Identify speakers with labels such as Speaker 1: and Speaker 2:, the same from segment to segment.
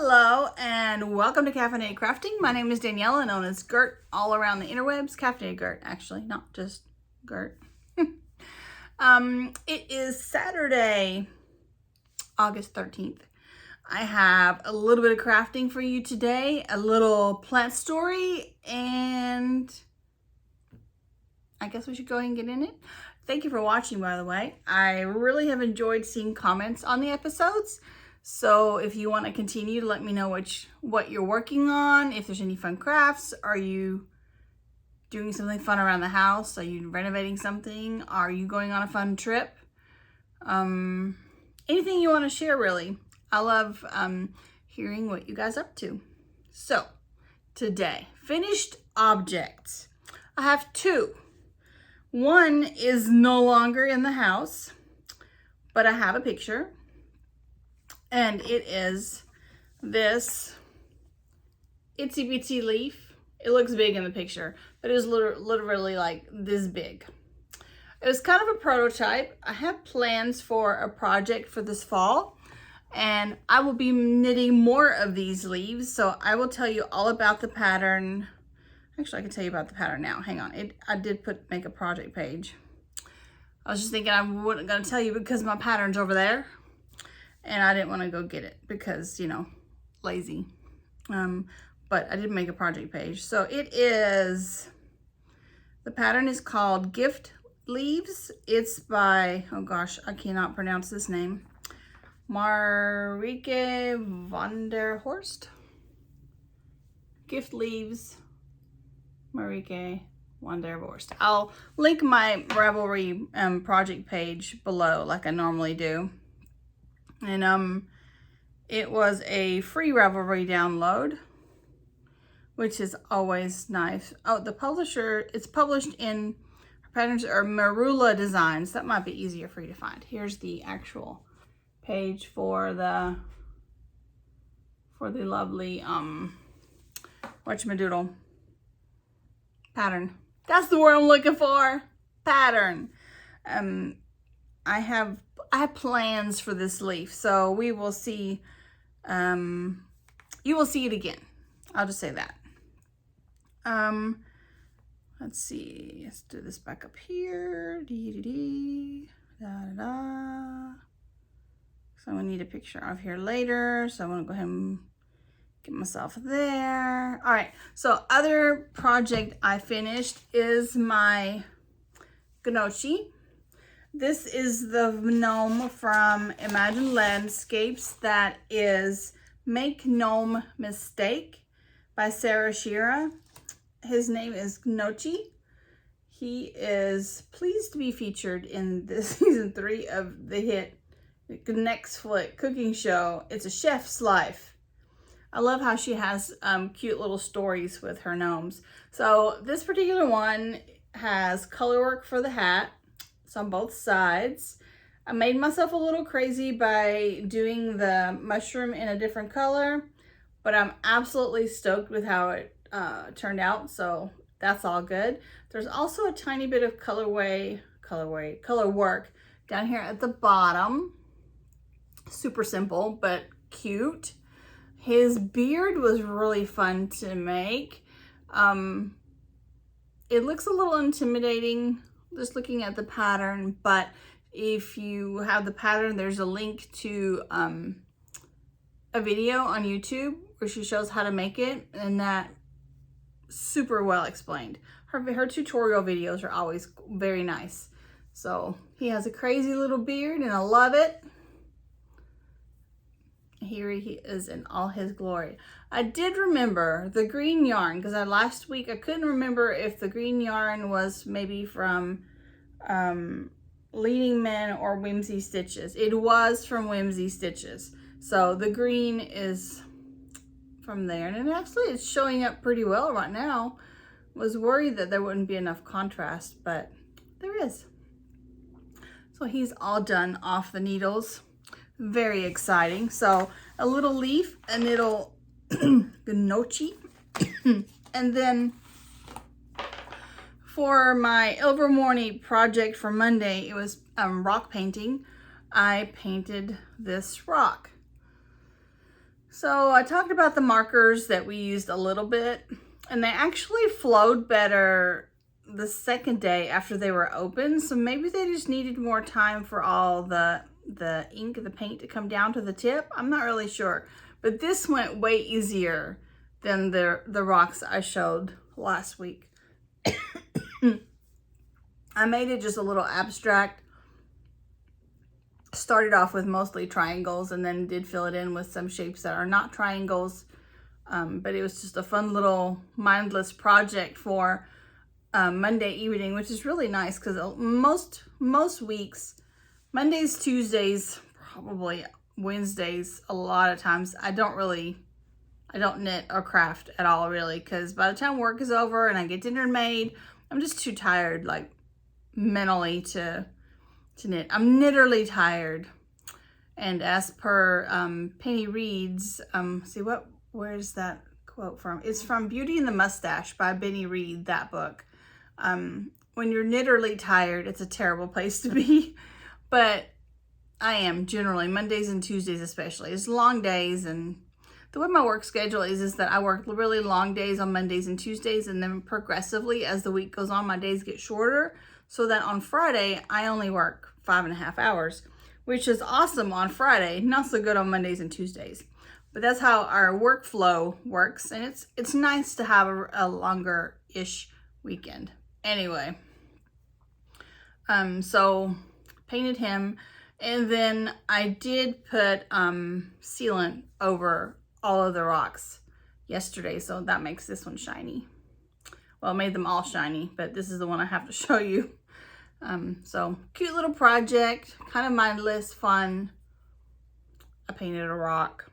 Speaker 1: Hello and welcome to Caffeinated Crafting. My name is Daniela, known as Gert all around the interwebs. Caffeinated Gert, actually, not just Gert. It is Saturday, August 13th. I have a little bit of crafting for you today, a little plant story, and I guess we should go ahead and get in it. Thank you for watching, by the way. I really have enjoyed seeing comments on the episodes. So if you want to continue to let me know what you're working on, if there's any fun crafts, are you doing something fun around the house? Are you renovating something? Are you going on a fun trip? Anything you want to share, really. I love hearing what you guys are up to. So today, finished objects. I have two. One is no longer in the house, but I have a picture. And it is this itsy bitsy leaf. It looks big in the picture, but it is literally like this big. It was kind of a prototype. I have plans for a project for this fall, and I will be knitting more of these leaves. So I will tell you all about the pattern. Actually, I can tell you about the pattern now. Hang on. I did make a project page. I was just thinking I wasn't going to tell you because my pattern's over there. And I didn't want to go get it because, you know, lazy. But I did make a project page. So it is, the pattern is called Gift Leaves. It's by, oh gosh, I cannot pronounce this name. Marieke van der Horst. Gift Leaves, Marieke van der Horst. I'll link my Ravelry project page below like I normally do. And it was a free Ravelry download, which is always nice. Oh, the publisher, it's published in, her patterns are Marula Designs. That might be easier for you to find. Here's the actual page for the lovely whatchamadoodle pattern. That's the word I'm looking for. Pattern. I have plans for this leaf, so we will see. You will see it again. I'll just say that. Let's see. Let's do this back up here. So I need a picture of here later. So I'm gonna go ahead and get myself there. All right. So other project I finished is my Gnocchi. This is the gnome from Imagine Landscapes that is Make Gnome Mistake by Sarah Shira. His name is Gnocchi. He is pleased to be featured in this season 3 of the hit Next Flick cooking show. It's a chef's life. I love how she has cute little stories with her gnomes. So this particular one has color work for the hat. It's on both sides. I made myself a little crazy by doing the mushroom in a different color, but I'm absolutely stoked with how it turned out, so that's all good. There's also a tiny bit of color work down here at the bottom. Super simple, but cute. His beard was really fun to make. It looks a little intimidating just looking at the pattern, but if you have the pattern, there's a link to a video on YouTube where she shows how to make it, and that super well explained. Her tutorial videos are always very nice. So he has a crazy little beard and I love it. Here he is in all his glory. I did remember the green yarn because last week I couldn't remember if the green yarn was maybe from Leading Men or Whimsy Stitches. It was from Whimsy Stitches. So the green is from there. And actually it's showing up pretty well right now. Was worried that there wouldn't be enough contrast, but there is. So he's all done off the needles. Very exciting. So a little leaf, a little gnocchi. And then for my Ilvermorny project for Monday, it was rock painting. I painted this rock. So I talked about the markers that we used a little bit, and they actually flowed better the second day after they were open. So maybe they just needed more time for all the ink, the paint to come down to the tip. I'm not really sure, but this went way easier than the rocks I showed last week. I made it just a little abstract. Started off with mostly triangles and then did fill it in with some shapes that are not triangles. But it was just a fun little mindless project for Monday evening, which is really nice because most weeks, Mondays, Tuesdays, probably Wednesdays, a lot of times, I don't knit or craft at all really, because by the time work is over and I get dinner made, I'm just too tired, like mentally to knit. I'm knitterly tired. And as per Penny Reed's, where's that quote from? It's from Beauty and the Mustache by Penny Reed, that book. When you're knitterly tired, it's a terrible place to be. But I am generally, Mondays and Tuesdays especially. It's long days, and the way my work schedule is that I work really long days on Mondays and Tuesdays, and then progressively as the week goes on, my days get shorter, so that on Friday, I only work 5.5 hours, which is awesome on Friday, not so good on Mondays and Tuesdays. But that's how our workflow works, and it's nice to have a longer-ish weekend. Anyway, so painted him, and then I did put sealant over all of the rocks yesterday, so that makes this one shiny. Well, it made them all shiny, but this is the one I have to show you. So cute little project, kind of mindless, fun. I painted a rock.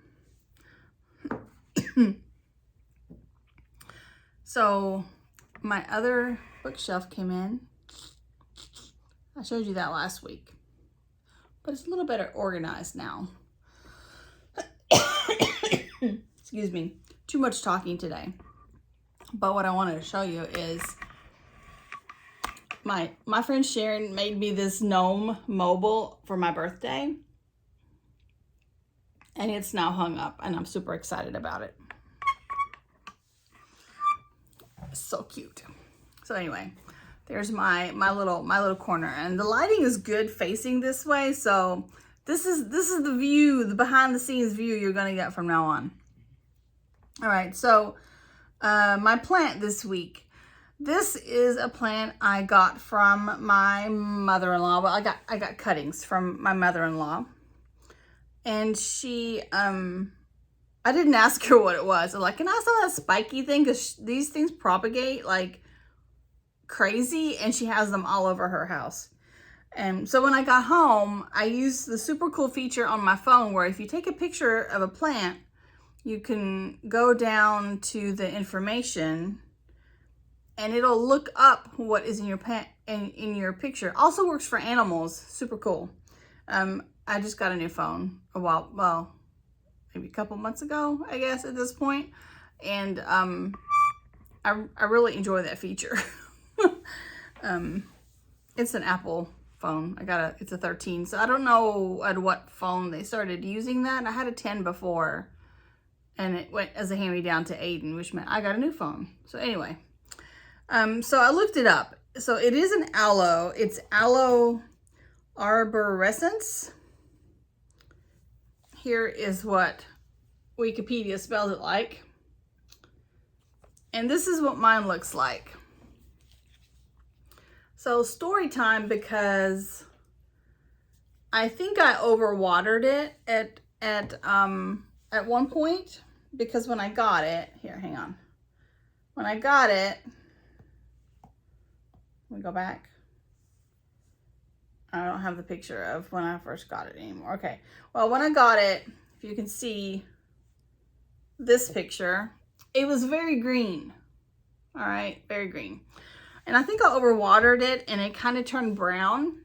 Speaker 1: So my other bookshelf came in. I showed you that last week, but it's a little better organized now. Excuse me, too much talking today. But what I wanted to show you is my friend Sharon made me this gnome mobile for my birthday, and it's now hung up, and I'm super excited about it. So cute. So anyway, there's my little corner, and the lighting is good facing this way, so this is the view, the behind the scenes view you're gonna get from now on. All right, so my plant this week. This is a plant I got from my mother-in-law. Well, I got cuttings from my mother-in-law, and she I didn't ask her what it was. I'm like, can I have some of that spiky thing? Because these things propagate like crazy, and she has them all over her house. And so when I got home, I used the super cool feature on my phone where if you take a picture of a plant, you can go down to the information and it'll look up what is in your picture. Also works for animals. Super cool. I just got a new phone maybe a couple months ago, I guess, at this point. And I really enjoy that feature. It's an Apple phone. It's a 13. So I don't know at what phone they started using that. I had a 10 before, and it went as a hand-me-down to Aiden, which meant I got a new phone. So anyway, so I looked it up. So it is an aloe. It's aloe arborescens. Here is what Wikipedia spells it like. And this is what mine looks like. So story time, because I think I overwatered it at one point, because when I got it, here, hang on. When I got it, let me go back. I don't have the picture of when I first got it anymore. Okay, well, when I got it, if you can see this picture, it was very green. All right, very green. And I think I overwatered it and it kind of turned brown.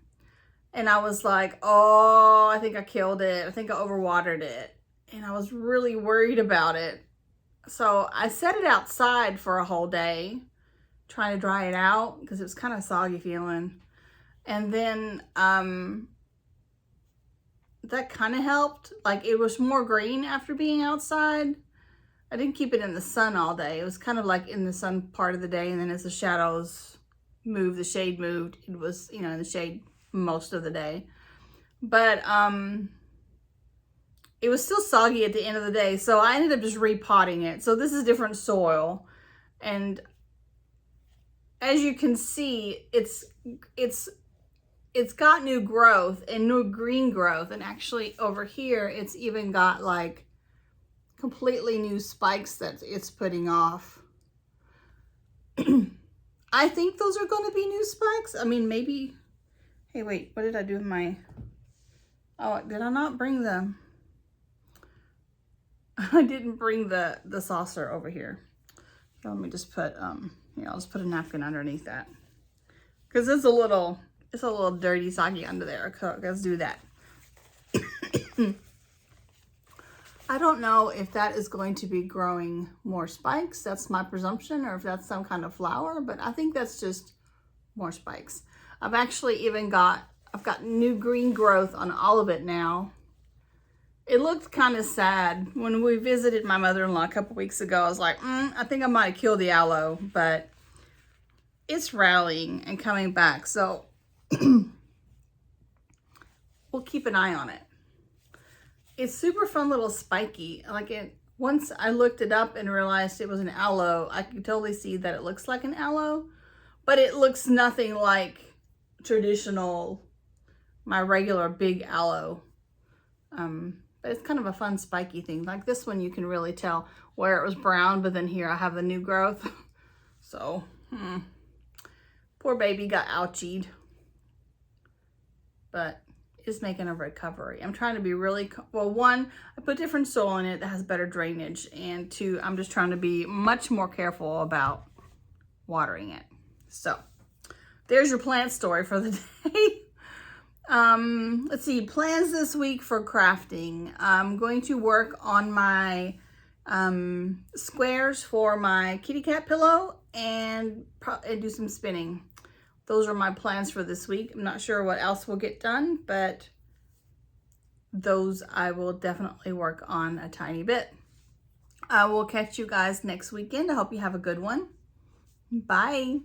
Speaker 1: And I was like, oh, I think I killed it. I think I overwatered it. And I was really worried about it. So I set it outside for a whole day, trying to dry it out because it was kind of soggy feeling. And then that kind of helped. Like it was more green after being outside. I didn't keep it in the sun all day. It was kind of like in the sun part of the day, and then as the shadows moved, the shade moved, it was, you know, in the shade most of the day. But it was still soggy at the end of the day, so I ended up just repotting it. So this is different soil, and as you can see, it's got new growth and new green growth, and actually over here it's even got like completely new spikes that it's putting off. I think those are going to be new spikes. I mean, maybe. Hey, wait, what did I do with my... Oh, did I not bring the... I didn't bring the saucer over here. So let me just put, here, I'll just put a napkin underneath that. Because it's a little dirty, soggy under there. So let's do that. I don't know if that is going to be growing more spikes. That's my presumption, or if that's some kind of flower, but I think that's just more spikes. I've actually even got, I've got new green growth on all of it now. It looked kind of sad. When we visited my mother-in-law a couple weeks ago, I was like, I think I might have killed the aloe, but it's rallying and coming back. So we'll keep an eye on it. It's super fun little spiky. Like it, once I looked it up and realized it was an aloe, I could totally see that it looks like an aloe, but it looks nothing like traditional, my regular big aloe. But it's kind of a fun spiky thing. Like this one, you can really tell where it was brown, but then here I have the new growth. So, poor baby got ouchied, but is making a recovery. I'm trying to be really, well, one, I put different soil in it that has better drainage, and two, I'm just trying to be much more careful about watering it. So there's your plant story for the day. Let's see, plans this week for crafting. I'm going to work on my squares for my kitty cat pillow and do some spinning. Those are my plans for this week. I'm not sure what else will get done, but those I will definitely work on a tiny bit. I will catch you guys next weekend. I hope you have a good one. Bye.